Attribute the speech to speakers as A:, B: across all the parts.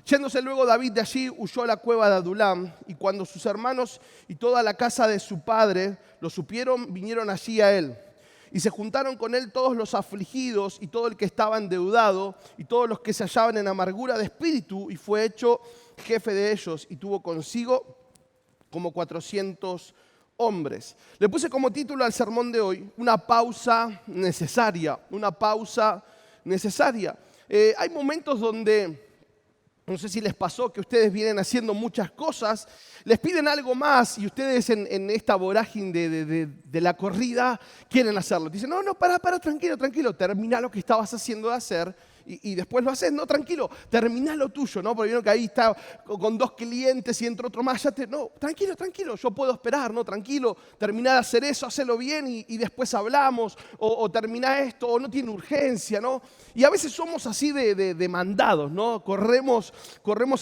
A: Yéndose luego David de allí, huyó a la cueva de Adulam, y cuando sus hermanos y toda la casa de su padre lo supieron, vinieron allí a él. Y se juntaron con él todos los afligidos y todo el que estaba endeudado y todos los que se hallaban en amargura de espíritu, y fue hecho jefe de ellos, y tuvo consigo como 400 hombres. Le puse como título al sermón de hoy, una pausa necesaria, una pausa necesaria. Hay momentos donde, no sé si les pasó que ustedes vienen haciendo muchas cosas, les piden algo más y ustedes en esta vorágine de la corrida quieren hacerlo. Dicen, no, para, tranquilo, termina lo que estabas haciendo de hacer y después lo haces. No, tranquilo, termina lo tuyo, ¿no? Porque vieron que ahí está con 2 clientes y entra otro más. No, tranquilo, yo puedo esperar, ¿no? Tranquilo, termina de hacer eso, hacelo bien y después hablamos. O termina esto, o no tiene urgencia, ¿no? Y a veces somos así de mandados, ¿no? Corremos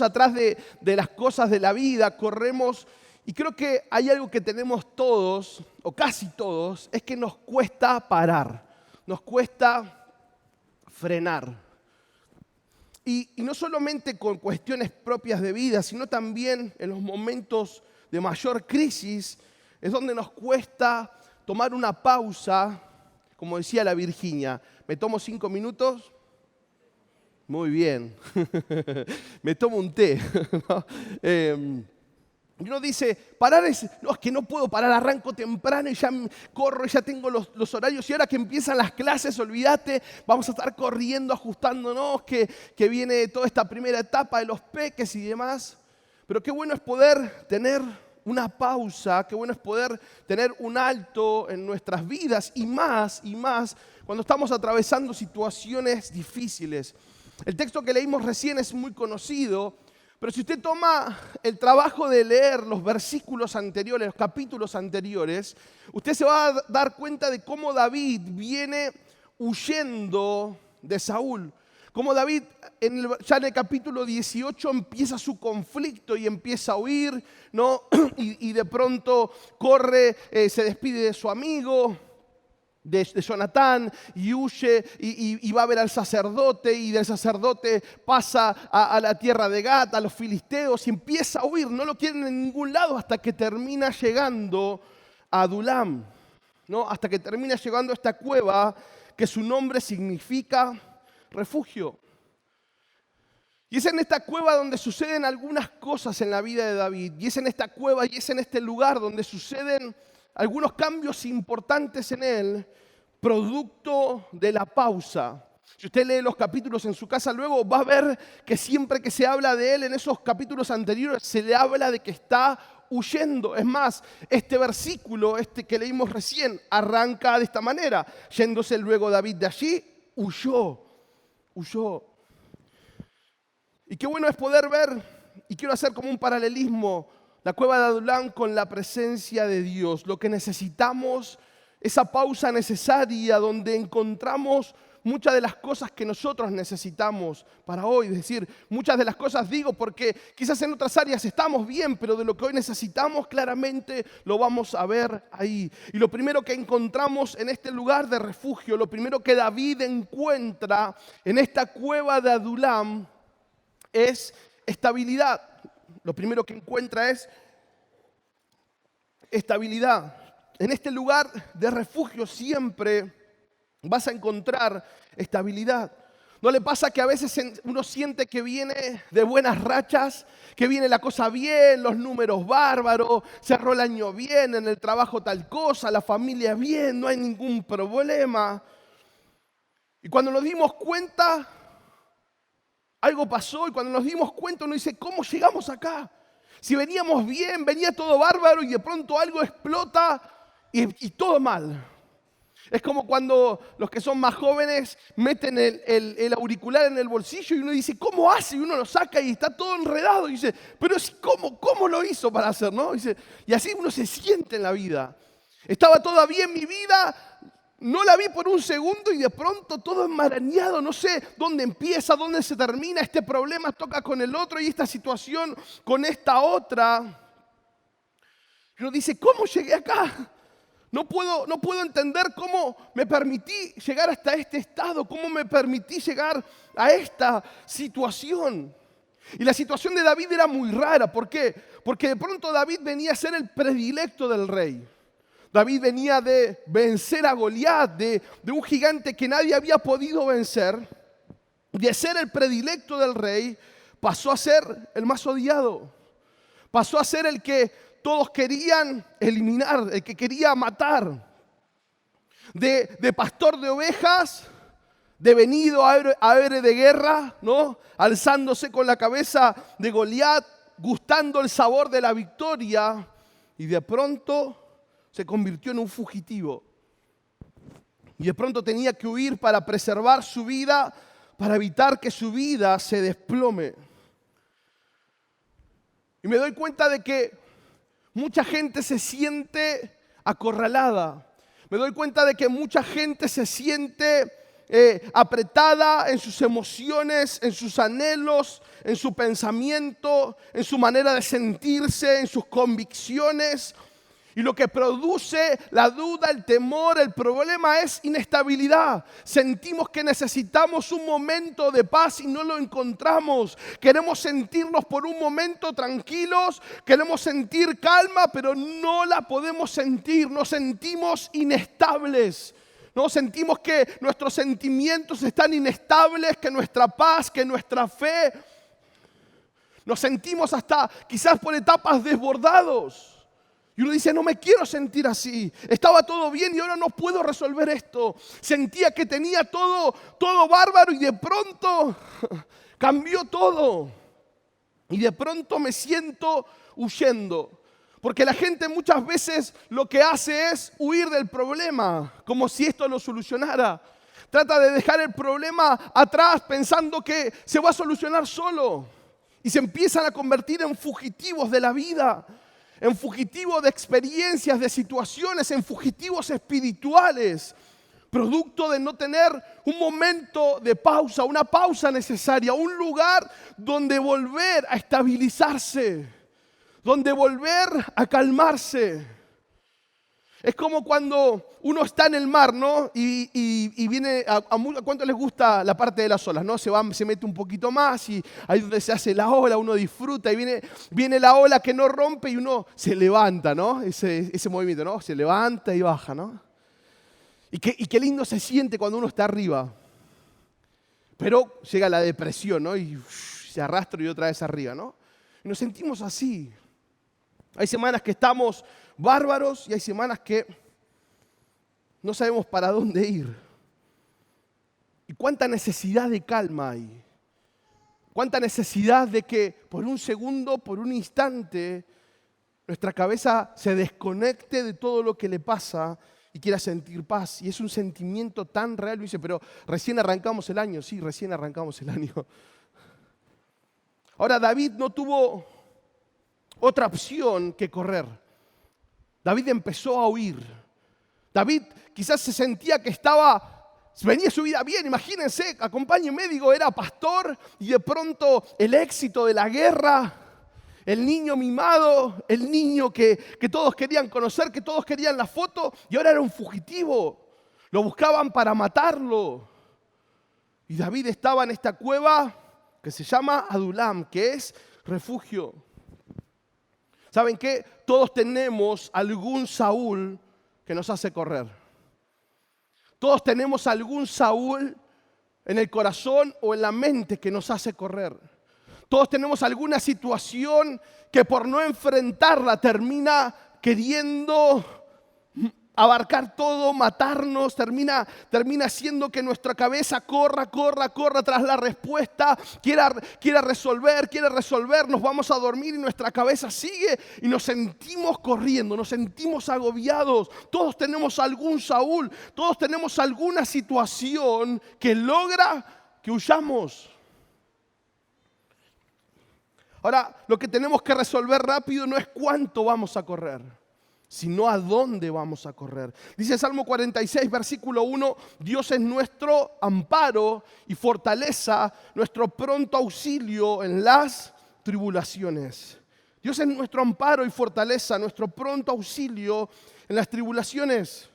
A: atrás de las cosas de la vida, corremos. Y creo que hay algo que tenemos todos, o casi todos, es que nos cuesta parar, nos cuesta frenar. Y no solamente con cuestiones propias de vida, sino también en los momentos de mayor crisis, es donde nos cuesta tomar una pausa, como decía la Virginia. ¿Me tomo 5 minutos? Muy bien. Me tomo un té. ¿No? Y uno dice, parar es que no puedo parar, arranco temprano y ya corro, ya tengo los horarios y ahora que empiezan las clases, olvídate, vamos a estar corriendo, ajustándonos, que viene toda esta primera etapa de los peques y demás. Pero qué bueno es poder tener una pausa, qué bueno es poder tener un alto en nuestras vidas y más cuando estamos atravesando situaciones difíciles. El texto que leímos recién es muy conocido, pero si usted toma el trabajo de leer los versículos anteriores, los capítulos anteriores, usted se va a dar cuenta de cómo David viene huyendo de Saúl. Cómo David ya en el capítulo 18 empieza su conflicto y empieza a huir, ¿no? Y de pronto corre, se despide de su amigo, de Jonatán, y huye y va a ver al sacerdote, y del sacerdote pasa a la tierra de Gat, a los filisteos, y empieza a huir. No lo quieren en ningún lado hasta que termina llegando a Adulam, ¿no? Hasta que termina llegando a esta cueva que su nombre significa refugio. Y es en esta cueva donde suceden algunas cosas en la vida de David. Y es en esta cueva y es en este lugar donde suceden algunos cambios importantes en él, producto de la pausa. Si usted lee los capítulos en su casa luego, va a ver que siempre que se habla de él en esos capítulos anteriores, se le habla de que está huyendo. Es más, este versículo, que leímos recién, arranca de esta manera. Yéndose luego David de allí, huyó. Y qué bueno es poder ver, y quiero hacer como un paralelismo, la cueva de Adulam con la presencia de Dios. Lo que necesitamos, esa pausa necesaria donde encontramos muchas de las cosas que nosotros necesitamos para hoy. Es decir, muchas de las cosas digo porque quizás en otras áreas estamos bien, pero de lo que hoy necesitamos claramente lo vamos a ver ahí. Y lo primero que encontramos en este lugar de refugio, lo primero que David encuentra en esta cueva de Adulam es estabilidad. Lo primero que encuentra es estabilidad. En este lugar de refugio siempre vas a encontrar estabilidad. ¿No le pasa que a veces uno siente que viene de buenas rachas, que viene la cosa bien, los números bárbaros, cerró el año bien, en el trabajo tal cosa, la familia bien, no hay ningún problema? Y cuando nos dimos cuenta, algo pasó, y cuando nos dimos cuenta uno dice, ¿cómo llegamos acá? Si veníamos bien, venía todo bárbaro y de pronto algo explota y todo mal. Es como cuando los que son más jóvenes meten el auricular en el bolsillo y uno dice, ¿cómo hace? Y uno lo saca y está todo enredado. Y dice, pero ¿cómo lo hizo para hacer? ¿No? Y así uno se siente en la vida. Estaba toda bien mi vida, no la vi por un segundo y de pronto todo enmarañado. No sé dónde empieza, dónde se termina. Este problema toca con el otro y esta situación con esta otra. Y uno dice, ¿cómo llegué acá? No puedo entender cómo me permití llegar hasta este estado, cómo me permití llegar a esta situación. Y la situación de David era muy rara. ¿Por qué? Porque de pronto David venía a ser el predilecto del rey. David venía de vencer a Goliat, de un gigante que nadie había podido vencer. De ser el predilecto del rey, pasó a ser el más odiado. Pasó a ser el que todos querían eliminar, el que quería matar. De pastor de ovejas, devenido a héroe de guerra, ¿no? Alzándose con la cabeza de Goliat, gustando el sabor de la victoria, y de pronto se convirtió en un fugitivo. Y de pronto tenía que huir para preservar su vida, para evitar que su vida se desplome. Y me doy cuenta de que mucha gente se siente acorralada. Me doy cuenta de que mucha gente se siente apretada en sus emociones, en sus anhelos, en su pensamiento, en su manera de sentirse, en sus convicciones. Y lo que produce la duda, el temor, el problema es inestabilidad. Sentimos que necesitamos un momento de paz y no lo encontramos. Queremos sentirnos por un momento tranquilos, queremos sentir calma, pero no la podemos sentir. Nos sentimos inestables. No sentimos que nuestros sentimientos están inestables, que nuestra paz, que nuestra fe. Nos sentimos hasta quizás por etapas desbordados. Y uno dice, no me quiero sentir así. Estaba todo bien y ahora no puedo resolver esto. Sentía que tenía todo bárbaro y de pronto cambió todo. Y de pronto me siento huyendo. Porque la gente muchas veces lo que hace es huir del problema, como si esto lo solucionara. Trata de dejar el problema atrás pensando que se va a solucionar solo. Y se empiezan a convertir en fugitivos de la vida, en fugitivos de experiencias, de situaciones, en fugitivos espirituales, producto de no tener un momento de pausa, una pausa necesaria, un lugar donde volver a estabilizarse, donde volver a calmarse. Es como cuando uno está en el mar, ¿no? Y viene, ¿a cuánto les gusta la parte de las olas, no? Se mete un poquito más y ahí donde se hace la ola, uno disfruta y viene la ola que no rompe y uno se levanta, ¿no? Ese movimiento, ¿no? Se levanta y baja, ¿no? Y qué lindo se siente cuando uno está arriba. Pero llega la depresión, ¿no? Y se arrastra y otra vez arriba, ¿no? Y nos sentimos así. Hay semanas que estamos bárbaros y hay semanas que no sabemos para dónde ir. Y cuánta necesidad de calma hay. Cuánta necesidad de que por un segundo, por un instante, nuestra cabeza se desconecte de todo lo que le pasa y quiera sentir paz. Y es un sentimiento tan real. Y dice, pero recién arrancamos el año. Sí, recién arrancamos el año. Ahora, David no tuvo otra opción que correr. David empezó a huir. David quizás se sentía que venía su vida bien. Imagínense, acompáñenme, digo, era pastor y de pronto el éxito de la guerra, el niño mimado, el niño que todos querían conocer, que todos querían la foto, y ahora era un fugitivo. Lo buscaban para matarlo. Y David estaba en esta cueva que se llama Adulam, que es refugio. ¿Saben qué? Todos tenemos algún Saúl que nos hace correr. Todos tenemos algún Saúl en el corazón o en la mente que nos hace correr. Todos tenemos alguna situación que por no enfrentarla termina queriendo abarcar todo, matarnos, termina haciendo que nuestra cabeza corra tras la respuesta, quiera resolver, nos vamos a dormir y nuestra cabeza sigue y nos sentimos corriendo, nos sentimos agobiados. Todos tenemos algún Saúl, todos tenemos alguna situación que logra que huyamos. Ahora, lo que tenemos que resolver rápido no es cuánto vamos a correr, sino a dónde vamos a correr. Dice Salmo 46, versículo 1, Dios es nuestro amparo y fortaleza, nuestro pronto auxilio en las tribulaciones. Dios es nuestro amparo y fortaleza, nuestro pronto auxilio en las tribulaciones.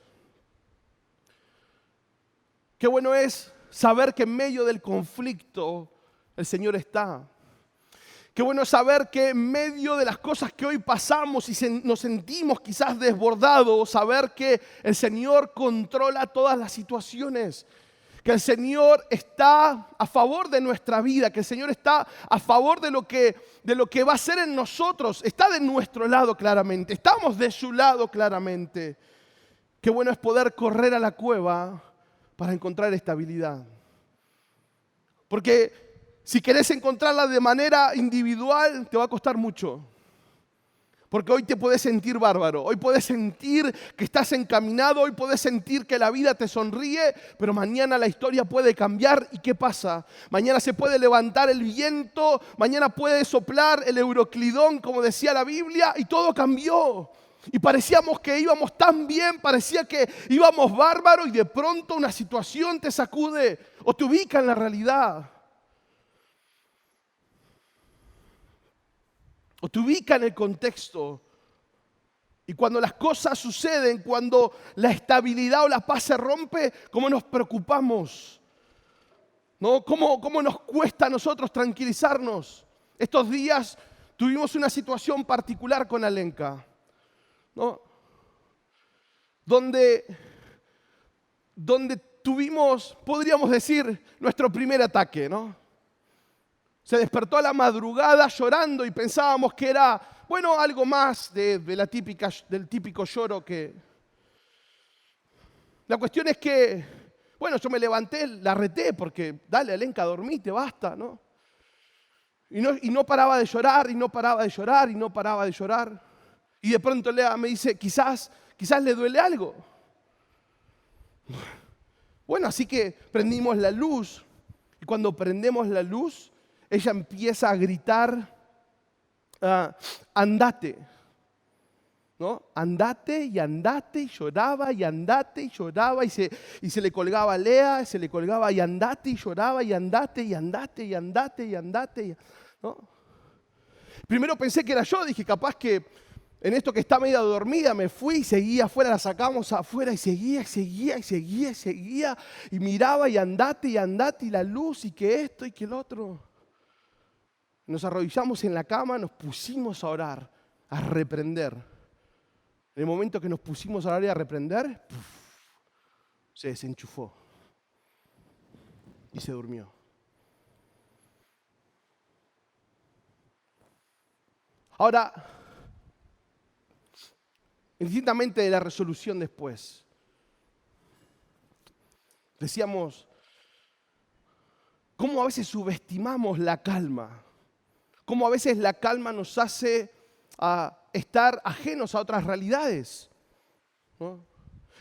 A: Qué bueno es saber que en medio del conflicto el Señor está. Qué bueno saber que en medio de las cosas que hoy pasamos y nos sentimos quizás desbordados, saber que el Señor controla todas las situaciones, que el Señor está a favor de nuestra vida, que el Señor está a favor de lo que va a hacer en nosotros, está de nuestro lado claramente, estamos de su lado claramente. Qué bueno es poder correr a la cueva para encontrar estabilidad. Porque si querés encontrarla de manera individual, te va a costar mucho. Porque hoy te podés sentir bárbaro, hoy podés sentir que estás encaminado, hoy podés sentir que la vida te sonríe, pero mañana la historia puede cambiar. ¿Y qué pasa? Mañana se puede levantar el viento, mañana puede soplar el euroclidón, como decía la Biblia, y todo cambió. Y parecíamos que íbamos tan bien, parecía que íbamos bárbaros y de pronto una situación te sacude o te ubica en la realidad. O te ubica en el contexto. Y cuando las cosas suceden, cuando la estabilidad o la paz se rompe, ¿cómo nos preocupamos? ¿No? ¿Cómo nos cuesta a nosotros tranquilizarnos? Estos días tuvimos una situación particular con Alenka, ¿no? Donde tuvimos, podríamos decir, nuestro primer ataque, ¿no? Se despertó a la madrugada llorando y pensábamos que era, bueno, algo más del típico lloro que... La cuestión es que, bueno, yo me levanté, la reté porque, dale, Alenka, dormite, basta, ¿no? Y no paraba de llorar, y no paraba de llorar, y no paraba de llorar. Y de pronto Lea me dice, quizás le duele algo. Bueno, así que prendimos la luz. Y cuando prendemos la luz, ella empieza a gritar, andate, ¿no? Andate, y lloraba, y andate, y lloraba, y se le colgaba a Lea, se le colgaba, y andate, y lloraba, y andate, y andate, y andate, y andate, ¿no? Primero pensé que era yo, dije, capaz que en esto que está media dormida me fui y seguía afuera, la sacamos afuera, y seguía, y miraba, y andate, y la luz, y que esto, y que el otro. Nos arrodillamos en la cama, nos pusimos a orar, a reprender. En el momento que nos pusimos a orar y a reprender, se desenchufó y se durmió. Ahora, indistintamente de la resolución después, decíamos, ¿cómo a veces subestimamos la calma? Cómo a veces la calma nos hace estar ajenos a otras realidades, ¿no?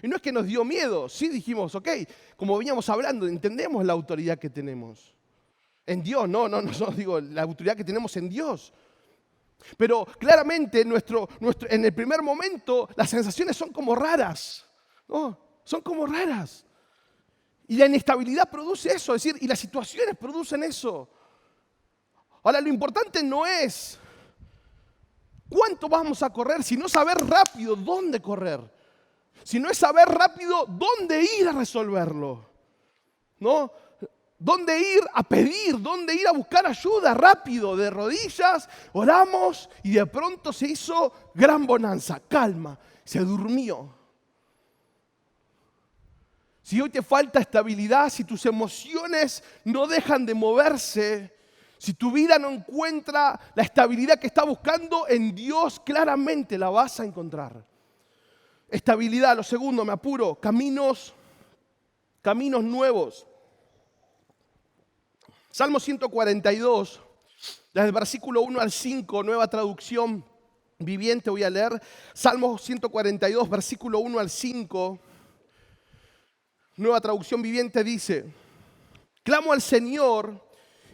A: Y no es que nos dio miedo, sí dijimos, ok, como veníamos hablando, entendemos la autoridad que tenemos. En Dios, no digo, la autoridad que tenemos en Dios. Pero claramente en el primer momento las sensaciones son como raras, ¿no? Son como raras. Y la inestabilidad produce eso, es decir, y las situaciones producen eso. Ahora, lo importante no es cuánto vamos a correr, sino saber rápido dónde correr. Sino es saber rápido dónde ir a resolverlo, ¿no? Dónde ir a pedir, dónde ir a buscar ayuda rápido, de rodillas, oramos y de pronto se hizo gran bonanza, calma, se durmió. Si hoy te falta estabilidad, si tus emociones no dejan de moverse, si tu vida no encuentra la estabilidad que está buscando, en Dios claramente la vas a encontrar. Estabilidad, lo segundo, me apuro, caminos nuevos. Salmo 142, desde el versículo 1 al 5, nueva traducción viviente voy a leer. Salmo 142, versículo 1 al 5, nueva traducción viviente dice: clamo al Señor,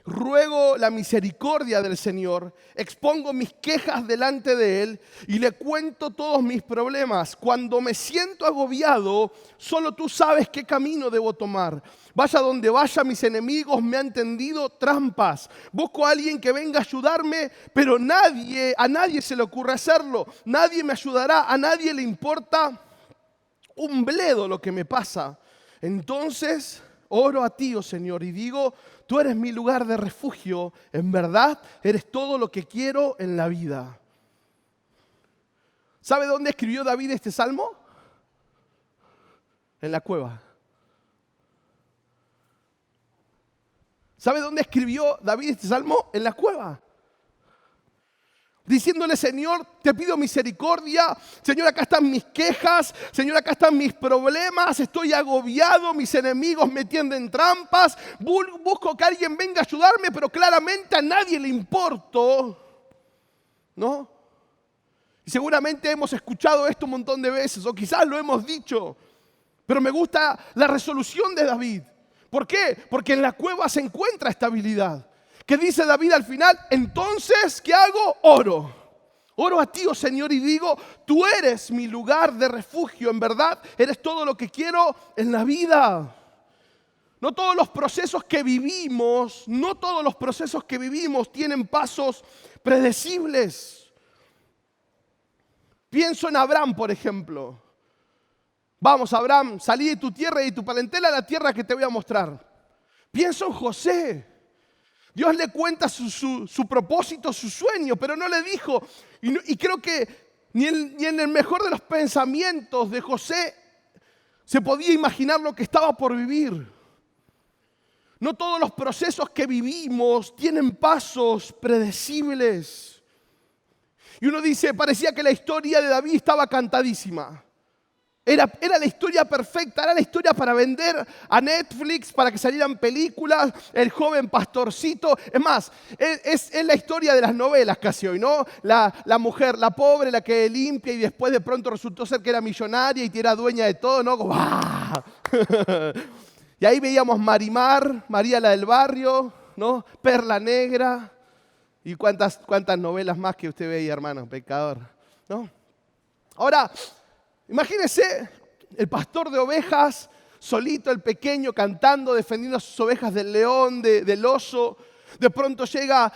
A: ruego la misericordia del Señor, expongo mis quejas delante de Él y le cuento todos mis problemas. Cuando me siento agobiado, solo tú sabes qué camino debo tomar. Vaya donde vaya, mis enemigos me han tendido trampas. Busco a alguien que venga a ayudarme, pero a nadie se le ocurre hacerlo. Nadie me ayudará, a nadie le importa un bledo lo que me pasa. Entonces oro a ti, oh Señor, y digo, tú eres mi lugar de refugio, en verdad eres todo lo que quiero en la vida. ¿Sabe dónde escribió David este salmo? En la cueva. ¿Sabe dónde escribió David este salmo? En la cueva. Diciéndole, Señor, te pido misericordia. Señor, acá están mis quejas. Señor, acá están mis problemas. Estoy agobiado. Mis enemigos me tienden trampas. Busco que alguien venga a ayudarme, pero claramente a nadie le importo. ¿No? Y seguramente hemos escuchado esto un montón de veces, o quizás lo hemos dicho. Pero me gusta la resolución de David. ¿Por qué? Porque en la cueva se encuentra estabilidad. ¿Qué dice David al final? Entonces, ¿qué hago? Oro. Oro a ti, oh Señor, y digo, tú eres mi lugar de refugio. En verdad, eres todo lo que quiero en la vida. No todos los procesos que vivimos, tienen pasos predecibles. Pienso en Abraham, por ejemplo. Vamos, Abraham, salí de tu tierra y de tu parentela a la tierra que te voy a mostrar. Pienso en José. Dios le cuenta su propósito, su sueño, pero no le dijo. Y creo que ni en el mejor de los pensamientos de José se podía imaginar lo que estaba por vivir. No todos los procesos que vivimos tienen pasos predecibles. Y uno dice, parecía que la historia de David estaba cantadísima. Era la historia perfecta, era la historia para vender a Netflix, para que salieran películas, el joven pastorcito. Es más, es la historia de las novelas casi hoy, ¿no? La mujer, la pobre, la que limpia y después de pronto resultó ser que era millonaria y que era dueña de todo, ¿no? ¡Wow! Y ahí veíamos Marimar, María la del barrio, ¿no? Perla Negra y cuántas novelas más que usted veía, hermano, pecador, ¿no? Ahora, imagínese el pastor de ovejas, solito, el pequeño, cantando, defendiendo a sus ovejas del león, del oso. De pronto llega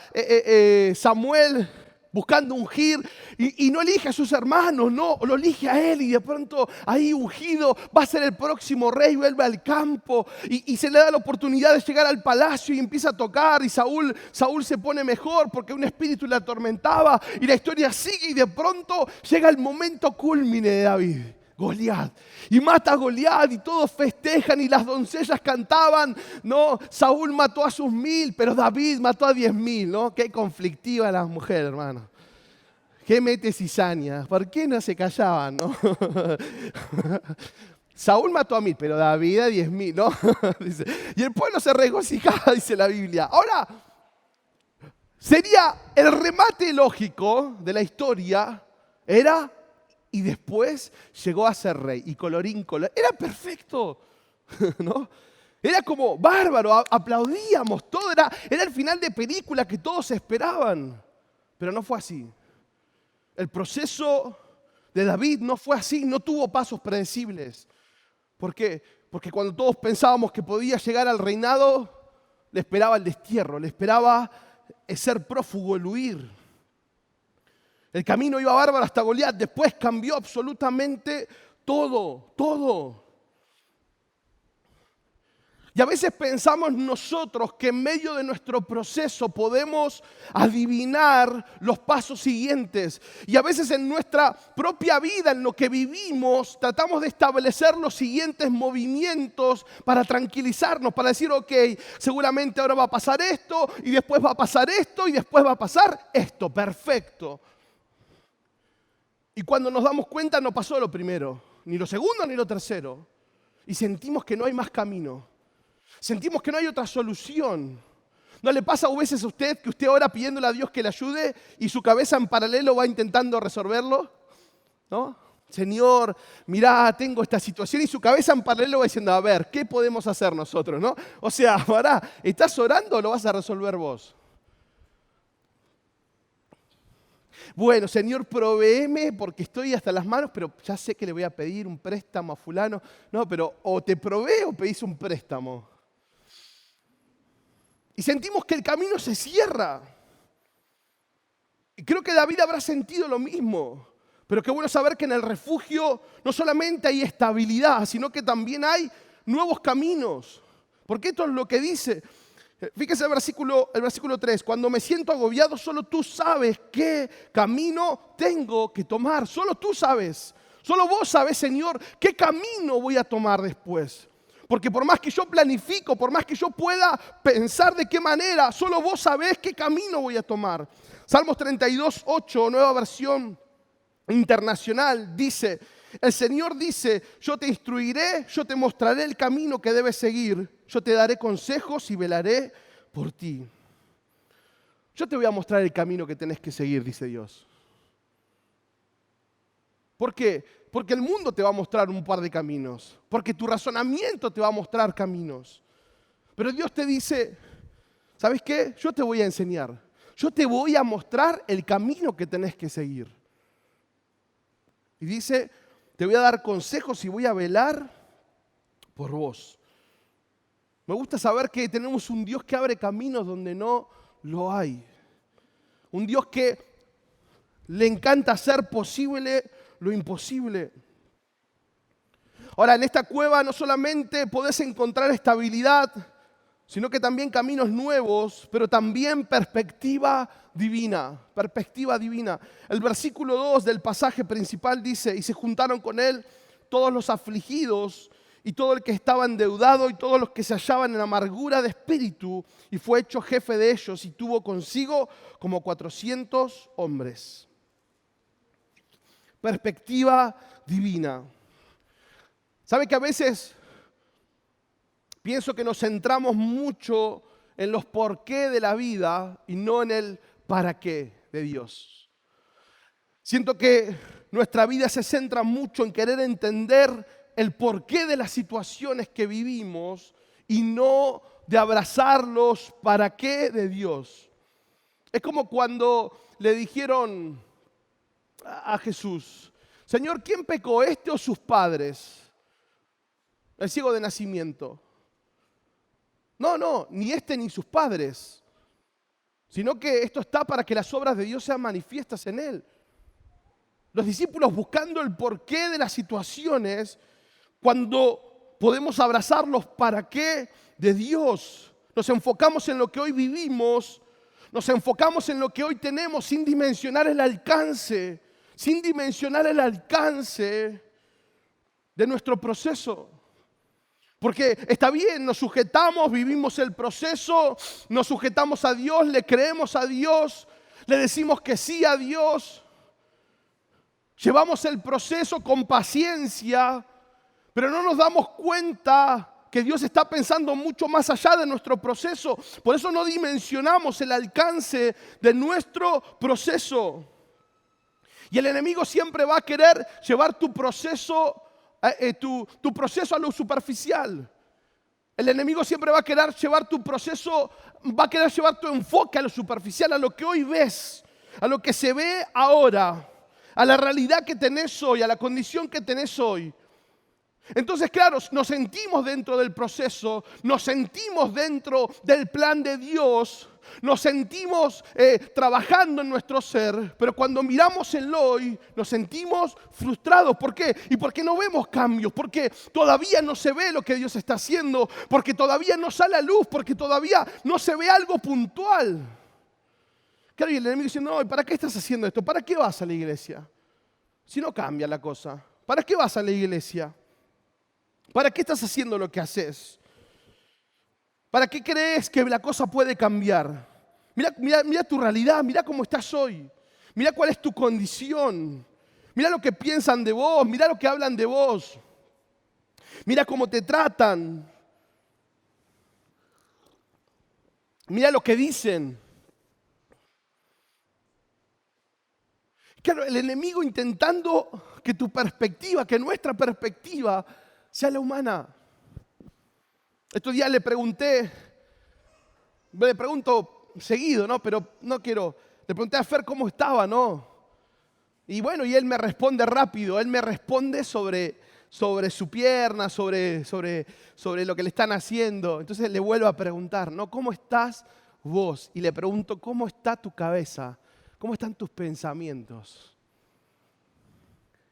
A: Samuel buscando ungir y no elige a sus hermanos, no, lo elige a él y de pronto ahí ungido va a ser el próximo rey, vuelve al campo y se le da la oportunidad de llegar al palacio y empieza a tocar y Saúl se pone mejor porque un espíritu le atormentaba y la historia sigue y de pronto llega el momento culmine de David. Goliat, y mata a Goliat y todos festejan y las doncellas cantaban, ¿no? Saúl mató a sus 1000, pero David mató a 10.000, ¿no? Qué conflictiva las mujeres, hermano. Qué mete cizaña, ¿por qué no se callaban, no? Saúl mató a 1000, pero David a 10.000, ¿no? Dice, y el pueblo se regocijaba, dice la Biblia. Ahora, sería el remate lógico de la historia, era... Y después llegó a ser rey. Y colorín colorado. Era perfecto, ¿no? Era como bárbaro, aplaudíamos, todo era el final de película que todos esperaban. Pero no fue así. El proceso de David no fue así, no tuvo pasos predecibles. ¿Por qué? Porque cuando todos pensábamos que podía llegar al reinado, le esperaba el destierro, le esperaba ser prófugo, el huir. El camino iba bárbaro hasta Goliat, después cambió absolutamente todo. Y a veces pensamos nosotros que en medio de nuestro proceso podemos adivinar los pasos siguientes. Y a veces en nuestra propia vida, en lo que vivimos, tratamos de establecer los siguientes movimientos para tranquilizarnos, para decir, ok, seguramente ahora va a pasar esto, y después va a pasar esto, y después va a pasar esto, perfecto. Y cuando nos damos cuenta no pasó lo primero, ni lo segundo ni lo tercero. Y sentimos que no hay más camino. Sentimos que no hay otra solución. ¿No le pasa a veces a usted que usted ora pidiéndole a Dios que le ayude y su cabeza en paralelo va intentando resolverlo? ¿No? Señor, mirá, tengo esta situación y su cabeza en paralelo va diciendo, a ver, ¿qué podemos hacer nosotros? ¿No? O sea, pará, ¿estás orando o lo vas a resolver vos? Bueno, Señor, provéeme porque estoy hasta las manos, pero ya sé que le voy a pedir un préstamo a fulano. No, pero o te provee o pedís un préstamo. Y sentimos que el camino se cierra. Y creo que David habrá sentido lo mismo. Pero qué bueno saber que en el refugio no solamente hay estabilidad, sino que también hay nuevos caminos. Porque esto es lo que dice. Fíjese el versículo 3. Cuando me siento agobiado, solo tú sabes qué camino tengo que tomar. Solo tú sabes. Solo vos sabés, Señor, qué camino voy a tomar después. Porque por más que yo planifico, por más que yo pueda pensar de qué manera, solo vos sabés qué camino voy a tomar. Salmos 32, 8, nueva versión internacional, dice: el Señor dice, yo te instruiré, yo te mostraré el camino que debes seguir, yo te daré consejos y velaré por ti. Yo te voy a mostrar el camino que tenés que seguir, dice Dios. ¿Por qué? Porque el mundo te va a mostrar un par de caminos, porque tu razonamiento te va a mostrar caminos. Pero Dios te dice, ¿sabes qué? Yo te voy a enseñar, yo te voy a mostrar el camino que tenés que seguir. Y dice, te voy a dar consejos y voy a velar por vos. Me gusta saber que tenemos un Dios que abre caminos donde no lo hay. Un Dios que le encanta hacer posible lo imposible. Ahora, en esta cueva no solamente podés encontrar estabilidad, sino que también caminos nuevos, pero también perspectiva divina, perspectiva divina. El versículo 2 del pasaje principal dice, y se juntaron con él todos los afligidos y todo el que estaba endeudado y todos los que se hallaban en amargura de espíritu, y fue hecho jefe de ellos y tuvo consigo como 400 hombres. Perspectiva divina. ¿Sabe que a veces pienso que nos centramos mucho en los por qué de la vida y no en el para qué de Dios? Siento que nuestra vida se centra mucho en querer entender el porqué de las situaciones que vivimos y no de abrazar los para qué de Dios. Es como cuando le dijeron a Jesús, Señor, ¿quién pecó, este o sus padres? El ciego de nacimiento. No, ni este ni sus padres, sino que esto está para que las obras de Dios sean manifiestas en él. Los discípulos buscando el porqué de las situaciones, cuando podemos abrazar los para qué de Dios, nos enfocamos en lo que hoy vivimos, nos enfocamos en lo que hoy tenemos sin dimensionar el alcance, de nuestro proceso. Porque está bien, nos sujetamos, vivimos el proceso, nos sujetamos a Dios, le creemos a Dios, le decimos que sí a Dios, llevamos el proceso con paciencia, pero no nos damos cuenta que Dios está pensando mucho más allá de nuestro proceso. Por eso no dimensionamos el alcance de nuestro proceso. Y el enemigo siempre va a querer llevar tu proceso a lo superficial. El enemigo siempre va a querer llevar tu proceso, va a querer llevar tu enfoque a lo superficial, a lo que hoy ves, a lo que se ve ahora, a la realidad que tenés hoy, a la condición que tenés hoy. Entonces, claro, nos sentimos dentro del proceso, nos sentimos dentro del plan de Dios, nos sentimos trabajando en nuestro ser, pero cuando miramos el hoy nos sentimos frustrados. ¿Por qué? Y porque no vemos cambios, porque todavía no se ve lo que Dios está haciendo, porque todavía no sale a luz, porque todavía no se ve algo puntual. Claro, y el enemigo dice, no, ¿y para qué estás haciendo esto? ¿Para qué vas a la iglesia? Si no cambia la cosa, ¿para qué vas a la iglesia? ¿Para qué estás haciendo lo que haces? ¿Para qué crees que la cosa puede cambiar? Mira tu realidad, mira cómo estás hoy. Mira cuál es tu condición. Mira lo que piensan de vos, mira lo que hablan de vos. Mira cómo te tratan. Mira lo que dicen. Claro, el enemigo intentando que tu perspectiva, que nuestra perspectiva sea la humana. Estos días le pregunto seguido, ¿no? Pero no quiero. Le pregunté a Fer cómo estaba, ¿no? Y bueno, y él me responde rápido. Él me responde sobre su pierna, sobre lo que le están haciendo. Entonces le vuelvo a preguntar, ¿no? ¿Cómo estás vos? Y le pregunto, ¿cómo está tu cabeza? ¿Cómo están tus pensamientos?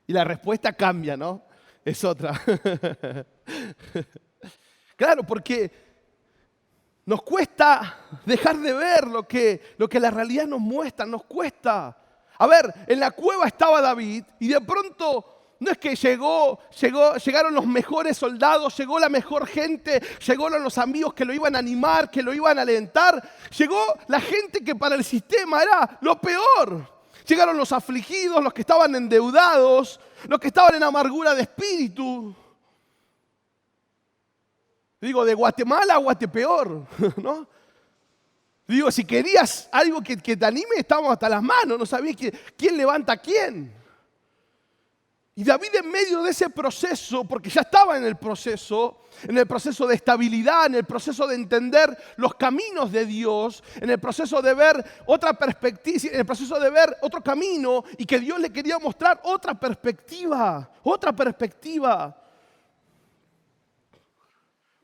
A: Y la respuesta cambia, ¿no? Es otra. Claro, porque Nos cuesta dejar de ver lo que la realidad nos muestra, nos cuesta. A ver, en la cueva estaba David y de pronto no es que llegaron los mejores soldados, llegó la mejor gente, llegaron los amigos que lo iban a animar, que lo iban a alentar. Llegó la gente que para el sistema era lo peor. Llegaron los afligidos, los que estaban endeudados, los que estaban en amargura de espíritu. Digo, de Guatemala a Guatepeor, ¿no? Digo, si querías algo que te anime, estábamos hasta las manos, no sabías quién levanta a quién. Y David en medio de ese proceso, porque ya estaba en el proceso de estabilidad, en el proceso de entender los caminos de Dios, en el proceso de ver otra perspectiva, en el proceso de ver otro camino y que Dios le quería mostrar otra perspectiva.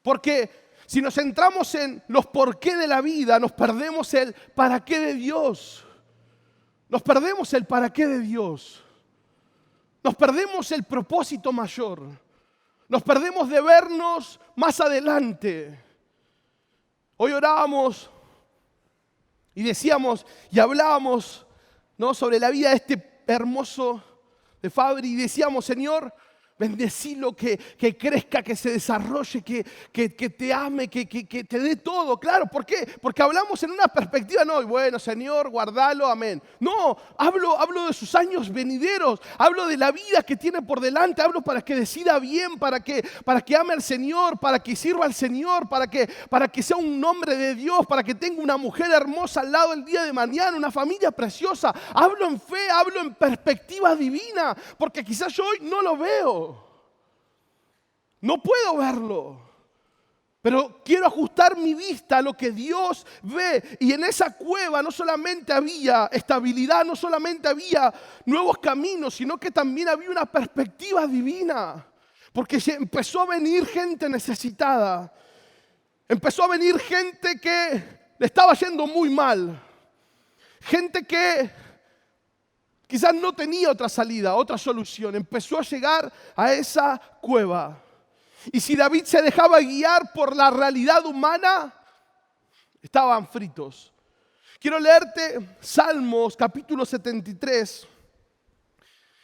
A: Porque si nos centramos en los por qué de la vida, nos perdemos el para qué de Dios. Nos perdemos el para qué de Dios. Nos perdemos el propósito mayor. Nos perdemos de vernos más adelante. Hoy orábamos y decíamos y hablábamos, ¿no?, sobre la vida de este hermoso de Fabri y decíamos, Señor, bendecilo, que crezca, que se desarrolle, que te ame, que te dé todo. Claro, ¿por qué? Porque hablamos en una perspectiva, no, bueno, Señor, guardalo, amén. No, hablo de sus años venideros, hablo de la vida que tiene por delante, hablo para que decida bien, para que ame al Señor, para que sirva al Señor, para que sea un hombre de Dios, para que tenga una mujer hermosa al lado el día de mañana, una familia preciosa. Hablo en fe, hablo en perspectiva divina, porque quizás yo hoy no lo veo. No puedo verlo, pero quiero ajustar mi vista a lo que Dios ve. Y en esa cueva no solamente había estabilidad, no solamente había nuevos caminos, sino que también había una perspectiva divina. Porque empezó a venir gente necesitada. Empezó a venir gente que le estaba yendo muy mal. Gente que quizás no tenía otra salida, otra solución. Empezó a llegar a esa cueva. Y si David se dejaba guiar por la realidad humana, estaban fritos. Quiero leerte Salmos capítulo 73.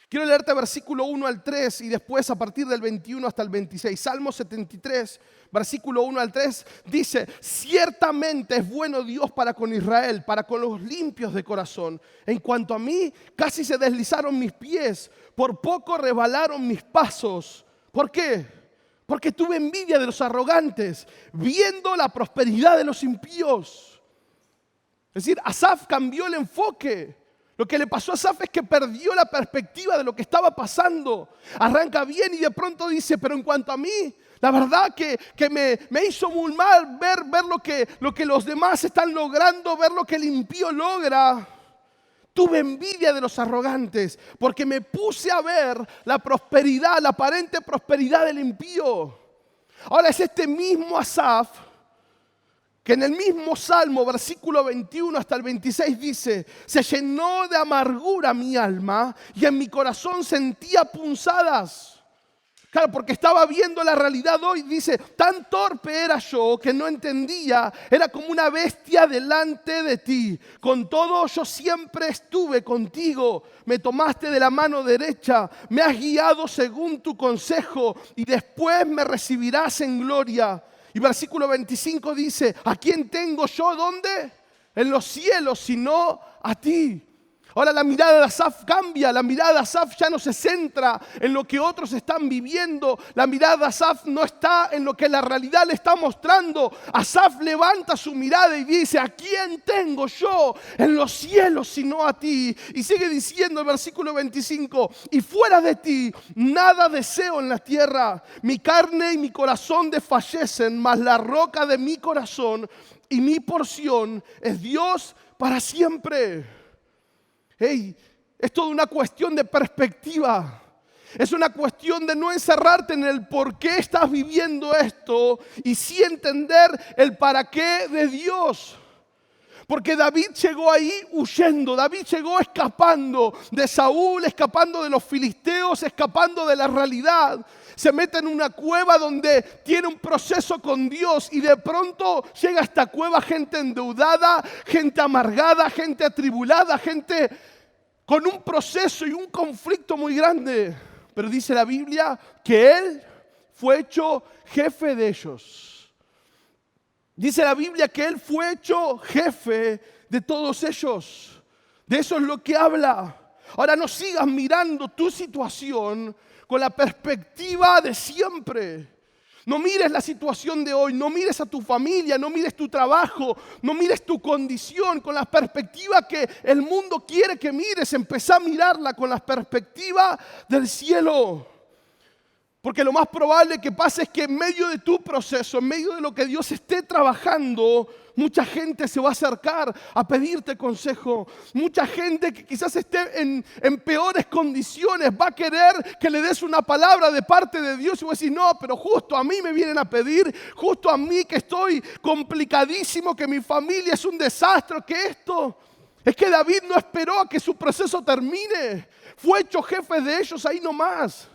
A: Quiero leerte versículo 1 al 3 y después a partir del 21 hasta el 26. Salmos 73, versículo 1 al 3 dice: ciertamente es bueno Dios para con Israel, para con los limpios de corazón. En cuanto a mí, casi se deslizaron mis pies, por poco resbalaron mis pasos. ¿Por qué? Porque tuve envidia de los arrogantes, viendo la prosperidad de los impíos. Es decir, Asaf cambió el enfoque. Lo que le pasó a Asaf es que perdió la perspectiva de lo que estaba pasando. Arranca bien y de pronto dice, pero en cuanto a mí, la verdad que me hizo muy mal ver lo que los demás están logrando, ver lo que el impío logra. Tuve envidia de los arrogantes porque me puse a ver la prosperidad, la aparente prosperidad del impío. Ahora es este mismo Asaf que en el mismo Salmo, versículo 21 hasta el 26 dice: se llenó de amargura mi alma y en mi corazón sentía punzadas. Claro, porque estaba viendo la realidad hoy. Dice, tan torpe era yo que no entendía. Era como una bestia delante de ti. Con todo yo siempre estuve contigo. Me tomaste de la mano derecha. Me has guiado según tu consejo. Y después me recibirás en gloria. Y versículo 25 dice, ¿a quién tengo yo? ¿Dónde? En los cielos, sino a ti. Ahora la mirada de Asaf cambia, la mirada de Asaf ya no se centra en lo que otros están viviendo, la mirada de Asaf no está en lo que la realidad le está mostrando. Asaf levanta su mirada y dice, ¿a quién tengo yo en los cielos sino a ti? Y sigue diciendo el versículo 25, y fuera de ti nada deseo en la tierra, mi carne y mi corazón desfallecen, mas la roca de mi corazón y mi porción es Dios para siempre. Hey, es toda una cuestión de perspectiva. Es una cuestión de no encerrarte en el por qué estás viviendo esto y sí entender el para qué de Dios. Porque David llegó ahí huyendo, David llegó escapando de Saúl, escapando de los filisteos, escapando de la realidad. Se mete en una cueva donde tiene un proceso con Dios y de pronto llega a esta cueva gente endeudada, gente amargada, gente atribulada, gente con un proceso y un conflicto muy grande. Pero dice la Biblia que él fue hecho jefe de ellos. Dice la Biblia que él fue hecho jefe de todos ellos. De eso es lo que habla. Ahora no sigas mirando tu situación con la perspectiva de siempre. No mires la situación de hoy, no mires a tu familia, no mires tu trabajo, no mires tu condición con la perspectiva que el mundo quiere que mires. Empezá a mirarla con la perspectiva del cielo. Porque lo más probable que pase es que en medio de tu proceso, en medio de lo que Dios esté trabajando, mucha gente se va a acercar a pedirte consejo. Mucha gente que quizás esté en peores condiciones va a querer que le des una palabra de parte de Dios. Y voy a decir, no, pero justo a mí me vienen a pedir, justo a mí que estoy complicadísimo, que mi familia es un desastre, que esto. Es que David no esperó a que su proceso termine. Fue hecho jefe de ellos ahí nomás.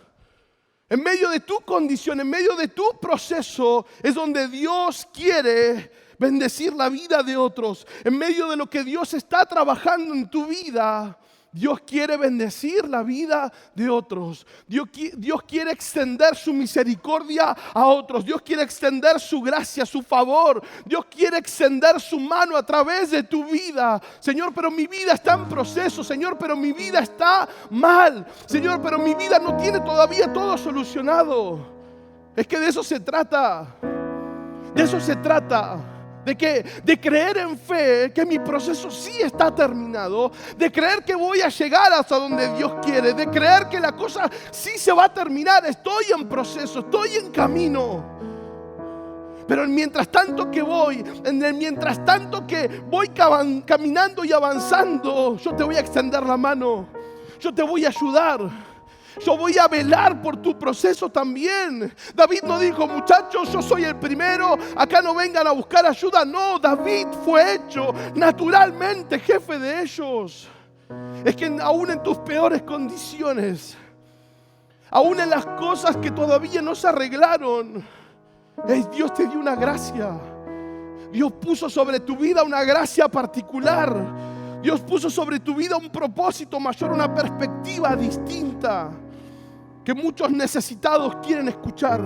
A: En medio de tu condición, en medio de tu proceso, es donde Dios quiere bendecir la vida de otros. En medio de lo que Dios está trabajando en tu vida, Dios quiere bendecir la vida de otros. Dios quiere extender su misericordia a otros. Dios quiere extender su gracia, su favor. Dios quiere extender su mano a través de tu vida. Señor, pero mi vida está en proceso. Señor, pero mi vida está mal. Señor, pero mi vida no tiene todavía todo solucionado. Es que de eso se trata. De eso se trata. De creer en fe que mi proceso sí está terminado, de creer que voy a llegar hasta donde Dios quiere, de creer que la cosa sí se va a terminar. Estoy en proceso, estoy en camino. Pero mientras tanto que voy, mientras tanto que voy caminando y avanzando, yo te voy a extender la mano, yo te voy a ayudar. Yo voy a velar por tu proceso también. David no dijo, muchachos, yo soy el primero, acá no vengan a buscar ayuda. No, David fue hecho naturalmente jefe de ellos. Es que aún en tus peores condiciones, aún en las cosas que todavía no se arreglaron, Dios te dio una gracia. Dios puso sobre tu vida una gracia particular. Dios puso sobre tu vida un propósito mayor, una perspectiva distinta que muchos necesitados quieren escuchar.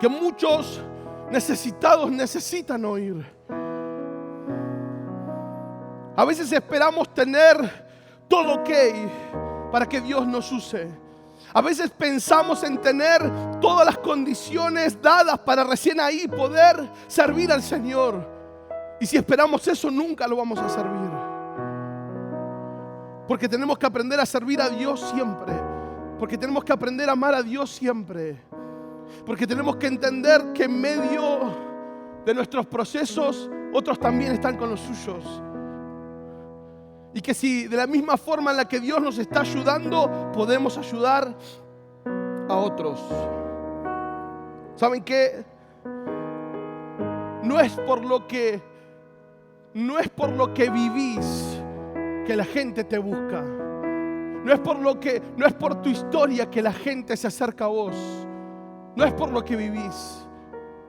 A: Que muchos necesitados necesitan oír. A veces esperamos tener todo ok para que Dios nos use. A veces pensamos en tener todas las condiciones dadas para recién ahí poder servir al Señor. Y si esperamos eso, nunca lo vamos a servir. Porque tenemos que aprender a servir a Dios siempre. Porque tenemos que aprender a amar a Dios siempre. Porque tenemos que entender que en medio de nuestros procesos, otros también están con los suyos. Y que si de la misma forma en la que Dios nos está ayudando, podemos ayudar a otros. ¿Saben qué? No es por lo que vivís que la gente te busca. No es por tu historia que la gente se acerca a vos. No es por lo que vivís.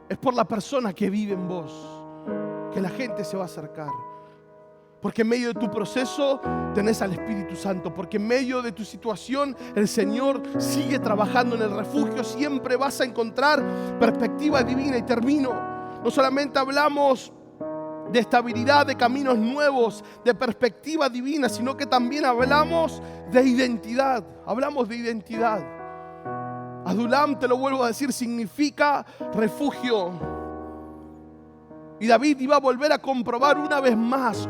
A: Es por la persona que vive en vos que la gente se va a acercar. Porque en medio de tu proceso tenés al Espíritu Santo. Porque en medio de tu situación el Señor sigue trabajando en el refugio. Siempre vas a encontrar perspectiva divina. Y termino. No solamente hablamos de estabilidad, de caminos nuevos, de perspectiva divina, sino que también hablamos de identidad. Hablamos de identidad. Adulam, te lo vuelvo a decir, significa refugio. Y David iba a volver a comprobar una vez más.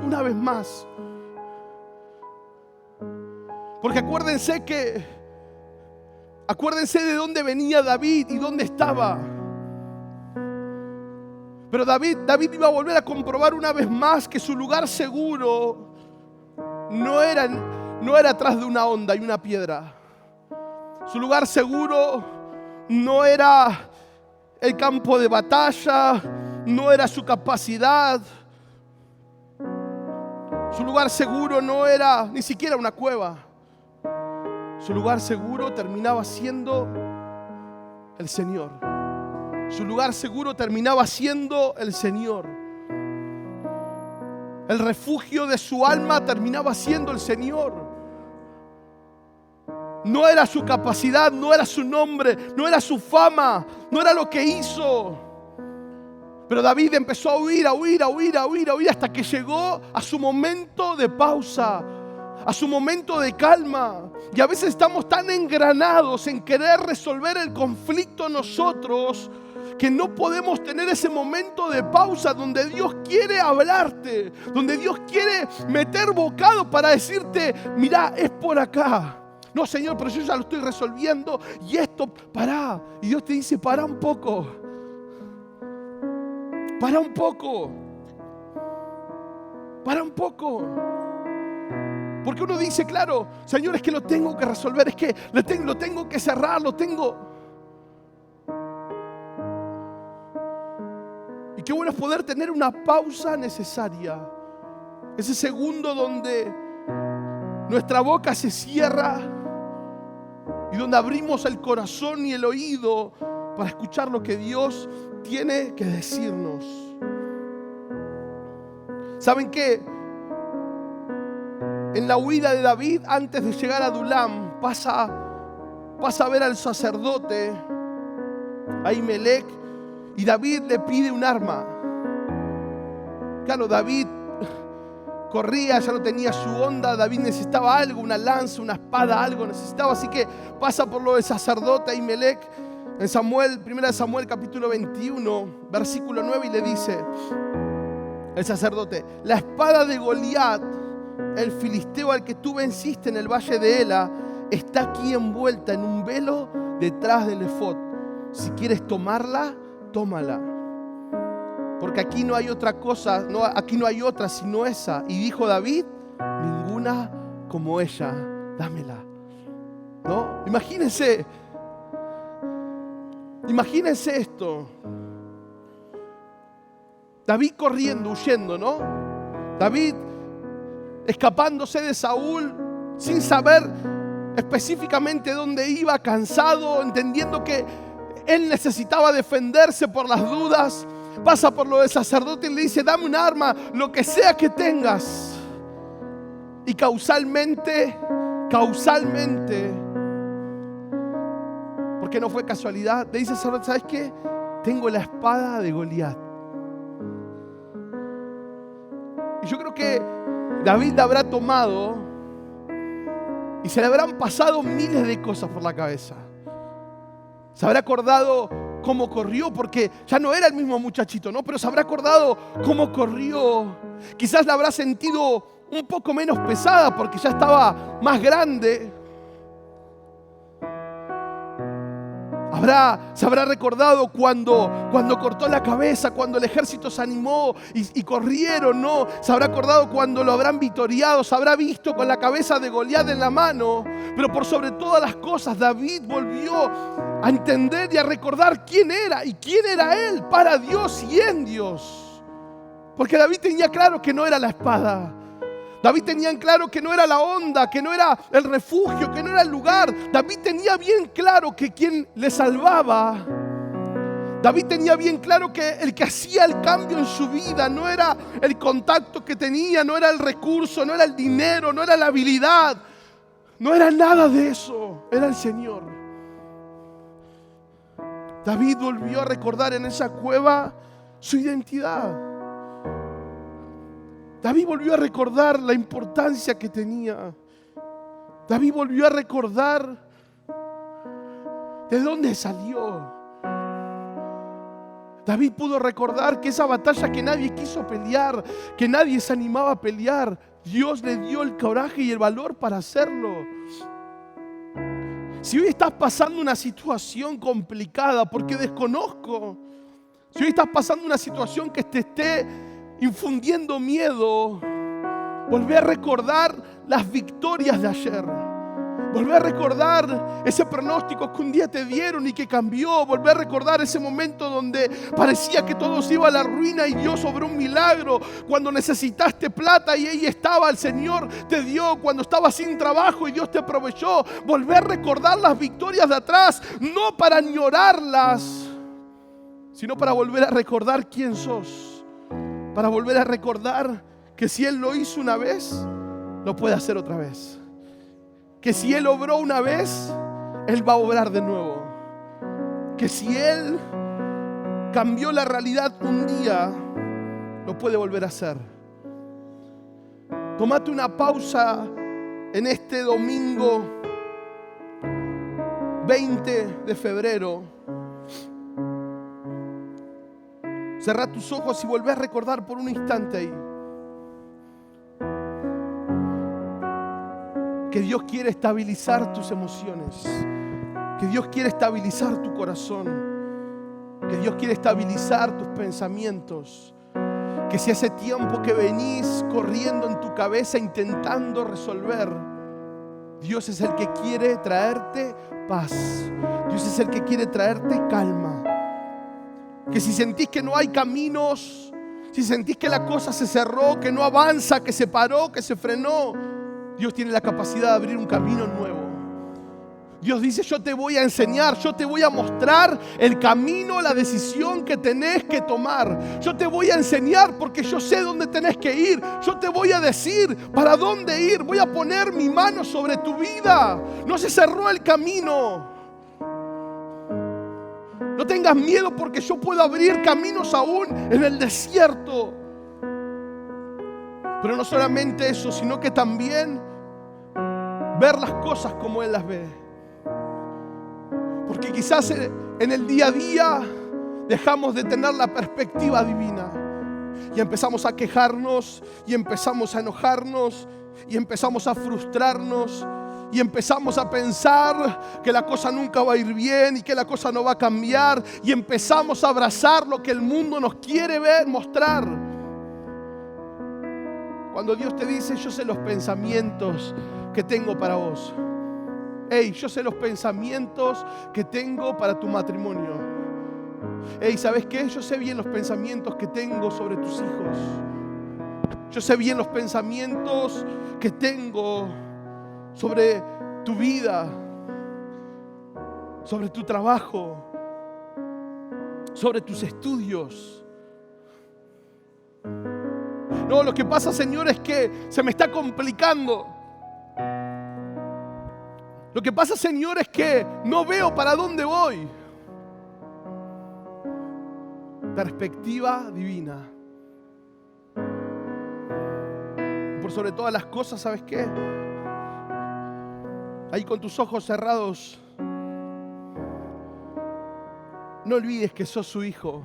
A: Porque acuérdense de dónde venía David y dónde estaba. Pero David iba a volver a comprobar una vez más que su lugar seguro no era atrás de una honda y una piedra. Su lugar seguro no era el campo de batalla, no era su capacidad. Su lugar seguro no era ni siquiera una cueva. Su lugar seguro terminaba siendo el Señor. Su lugar seguro terminaba siendo el Señor. El refugio de su alma terminaba siendo el Señor. No era su capacidad, no era su nombre, no era su fama, no era lo que hizo. Pero David empezó a huir hasta que llegó a su momento de pausa, a su momento de calma. Y a veces estamos tan engranados en querer resolver el conflicto nosotros que no podemos tener ese momento de pausa donde Dios quiere hablarte, donde Dios quiere meter bocado para decirte, mira, es por acá. No, Señor, pero yo ya lo estoy resolviendo y esto, pará. Y Dios te dice, pará un poco. Para un poco. Para un poco. Porque uno dice, claro, Señor, es que lo tengo que resolver, es que lo tengo que cerrar, lo tengo. Y qué bueno es poder tener una pausa necesaria. Ese segundo donde nuestra boca se cierra y donde abrimos el corazón y el oído para escuchar lo que Dios tiene que decirnos. ¿Saben qué? En la huida de David, antes de llegar a Adulam, pasa a ver al sacerdote Ahimelech, y David le pide un arma. Claro, David corría, ya no tenía su onda. David necesitaba algo, una lanza, una espada, algo necesitaba. Así que pasa por lo del sacerdote Ahimelech en Samuel, 1 Samuel capítulo 21, versículo 9, y le dice el sacerdote: la espada de Goliat, el filisteo al que tú venciste en el valle de Ela, está aquí envuelta en un velo detrás del efod. Si quieres tomarla, tómala. Porque aquí no hay otra cosa, no, aquí no hay otra sino esa. Y dijo David: ninguna como ella, dámela. ¿No? Imagínense esto. David corriendo, huyendo, ¿no? David escapándose de Saúl sin saber específicamente dónde iba, cansado, entendiendo que él necesitaba defenderse por las dudas. Pasa por lo del sacerdote y le dice: dame un arma, lo que sea que tengas. Y causalmente, porque no fue casualidad, le dice al sacerdote: ¿sabes qué? Tengo la espada de Goliat. Y yo creo que David la habrá tomado y se le habrán pasado miles de cosas por la cabeza. Se habrá acordado cómo corrió, porque ya no era el mismo muchachito, ¿no? Pero se habrá acordado cómo corrió. Quizás la habrá sentido un poco menos pesada porque ya estaba más grande. Se habrá recordado cuando cortó la cabeza, cuando el ejército se animó y corrieron, ¿no? Se habrá acordado cuando lo habrán victoriado, se habrá visto con la cabeza de Goliat en la mano. Pero por sobre todas las cosas, David volvió a entender y a recordar quién era y quién era él para Dios y en Dios. Porque David tenía claro que no era la espada. David tenía en claro que no era la onda, que no era el refugio, que no era el lugar. David tenía bien claro que quien le salvaba, David tenía bien claro que el que hacía el cambio en su vida no era el contacto que tenía, no era el recurso, no era el dinero, no era la habilidad, no era nada de eso, era el Señor. David volvió a recordar en esa cueva su identidad. David volvió a recordar la importancia que tenía. David volvió a recordar de dónde salió. David pudo recordar que esa batalla que nadie quiso pelear, que nadie se animaba a pelear, Dios le dio el coraje y el valor para hacerlo. Si hoy estás pasando una situación complicada, porque desconozco, si hoy estás pasando una situación que te esté infundiendo miedo, volvé a recordar las victorias de ayer. Volver a recordar ese pronóstico que un día te dieron y que cambió. Volver a recordar ese momento donde parecía que todo se iba a la ruina y Dios obró un milagro. Cuando necesitaste plata y ahí estaba, el Señor te dio. Cuando estabas sin trabajo y Dios te proveyó. Volver a recordar las victorias de atrás, no para añorarlas, sino para volver a recordar quién sos. Para volver a recordar que si Él lo hizo una vez, lo puede hacer otra vez. Que si Él obró una vez, Él va a obrar de nuevo. Que si Él cambió la realidad un día, lo puede volver a hacer. Tómate una pausa en este domingo 20 de febrero. Cerrá tus ojos y volvé a recordar por un instante ahí. Que Dios quiere estabilizar tus emociones. Que Dios quiere estabilizar tu corazón. Que Dios quiere estabilizar tus pensamientos. Que si hace tiempo que venís corriendo en tu cabeza intentando resolver, Dios es el que quiere traerte paz. Dios es el que quiere traerte calma. Que si sentís que no hay caminos, si sentís que la cosa se cerró, que no avanza, que se paró, que se frenó, Dios tiene la capacidad de abrir un camino nuevo. Dios dice: yo te voy a enseñar, yo te voy a mostrar el camino, la decisión que tenés que tomar. Yo te voy a enseñar porque yo sé dónde tenés que ir. Yo te voy a decir para dónde ir. Voy a poner mi mano sobre tu vida. No se cerró el camino. No tengas miedo porque yo puedo abrir caminos aún en el desierto. Pero no solamente eso, sino que también ver las cosas como Él las ve. Porque quizás en el día a día dejamos de tener la perspectiva divina. Y empezamos a quejarnos, y empezamos a enojarnos, y empezamos a frustrarnos, y empezamos a pensar que la cosa nunca va a ir bien y que la cosa no va a cambiar. Y empezamos a abrazar lo que el mundo nos quiere ver, mostrar. Cuando Dios te dice: yo sé los pensamientos que tengo para vos. Hey, yo sé los pensamientos que tengo para tu matrimonio. Hey, ¿sabes qué? Yo sé bien los pensamientos que tengo sobre tus hijos. Yo sé bien los pensamientos que tengo sobre tu vida, sobre tu trabajo, sobre tus estudios. No, lo que pasa, Señor, es que se me está complicando. Lo que pasa, Señor, es que no veo para dónde voy. Perspectiva divina. Por sobre todas las cosas, ¿sabes qué? Ahí con tus ojos cerrados, no olvides que sos su hijo.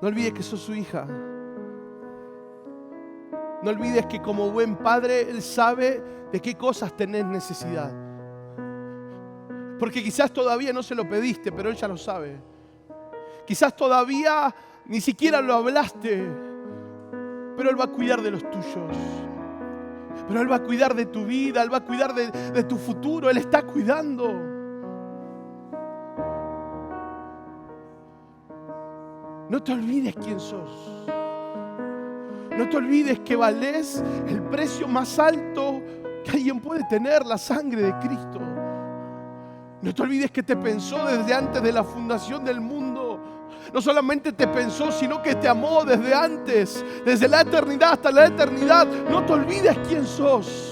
A: No olvides que sos su hija. No olvides que como buen padre Él sabe de qué cosas tenés necesidad. Porque quizás todavía no se lo pediste, pero Él ya lo sabe. Quizás todavía ni siquiera lo hablaste, pero Él va a cuidar de los tuyos. Pero Él va a cuidar de tu vida, Él va a cuidar de tu futuro. Él está cuidando. No te olvides quién sos. No te olvides que valés el precio más alto que alguien puede tener, la sangre de Cristo. No te olvides que te pensó desde antes de la fundación del mundo. No solamente te pensó, sino que te amó desde antes, desde la eternidad hasta la eternidad. No te olvides quién sos.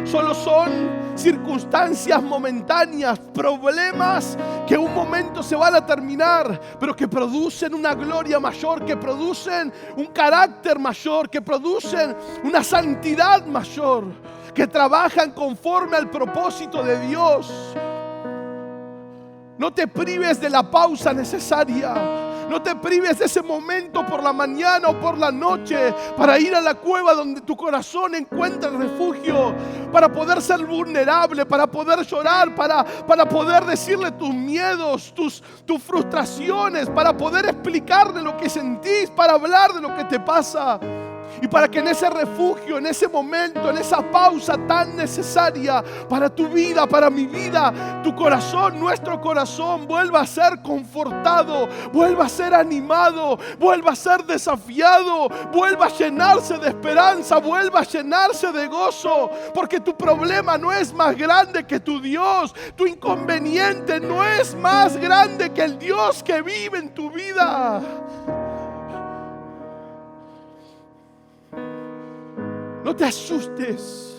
A: Solo son circunstancias momentáneas, problemas que un momento se van a terminar, pero que producen una gloria mayor, que producen un carácter mayor, que producen una santidad mayor, que trabajan conforme al propósito de Dios. No te prives de la pausa necesaria. No te prives de ese momento por la mañana o por la noche para ir a la cueva donde tu corazón encuentra refugio, para poder ser vulnerable, para poder llorar, para poder decirle tus miedos, tus frustraciones, para poder explicarle lo que sentís, para hablar de lo que te pasa. Y para que en ese refugio, en ese momento, en esa pausa tan necesaria para tu vida, para mi vida, tu corazón, nuestro corazón vuelva a ser confortado, vuelva a ser animado, vuelva a ser desafiado, vuelva a llenarse de esperanza, vuelva a llenarse de gozo. Porque tu problema no es más grande que tu Dios. Tu inconveniente no es más grande que el Dios que vive en tu vida. No te asustes.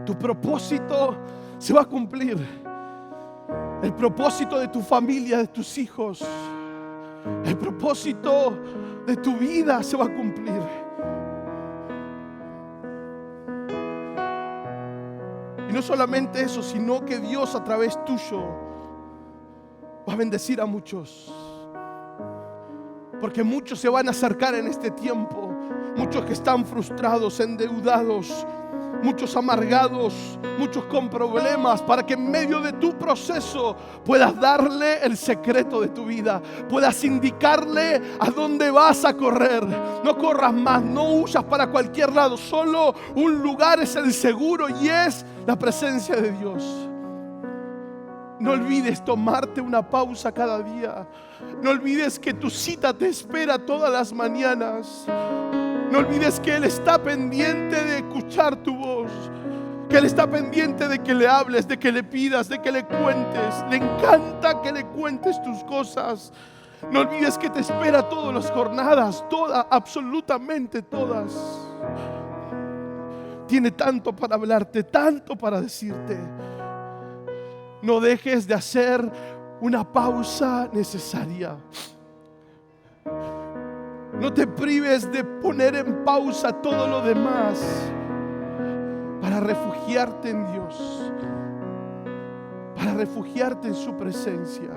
A: Tu propósito se va a cumplir. El propósito de tu familia, de tus hijos, el propósito de tu vida se va a cumplir. Y no solamente eso, sino que Dios a través tuyo va a bendecir a muchos. Porque muchos se van a acercar en este tiempo. Muchos que están frustrados, endeudados, muchos amargados, muchos con problemas, para que en medio de tu proceso puedas darle el secreto de tu vida, puedas indicarle a dónde vas a correr. No corras más, no huyas para cualquier lado, solo un lugar es el seguro y es la presencia de Dios. No olvides tomarte una pausa cada día. No olvides que tu cita te espera todas las mañanas. No olvides que Él está pendiente de escuchar tu voz, que Él está pendiente de que le hables, de que le pidas, de que le cuentes. Le encanta que le cuentes tus cosas. No olvides que te espera todas las jornadas, todas, absolutamente todas. Tiene tanto para hablarte, tanto para decirte. No dejes de hacer una pausa necesaria. No te prives de poner en pausa todo lo demás para refugiarte en Dios, para refugiarte en su presencia.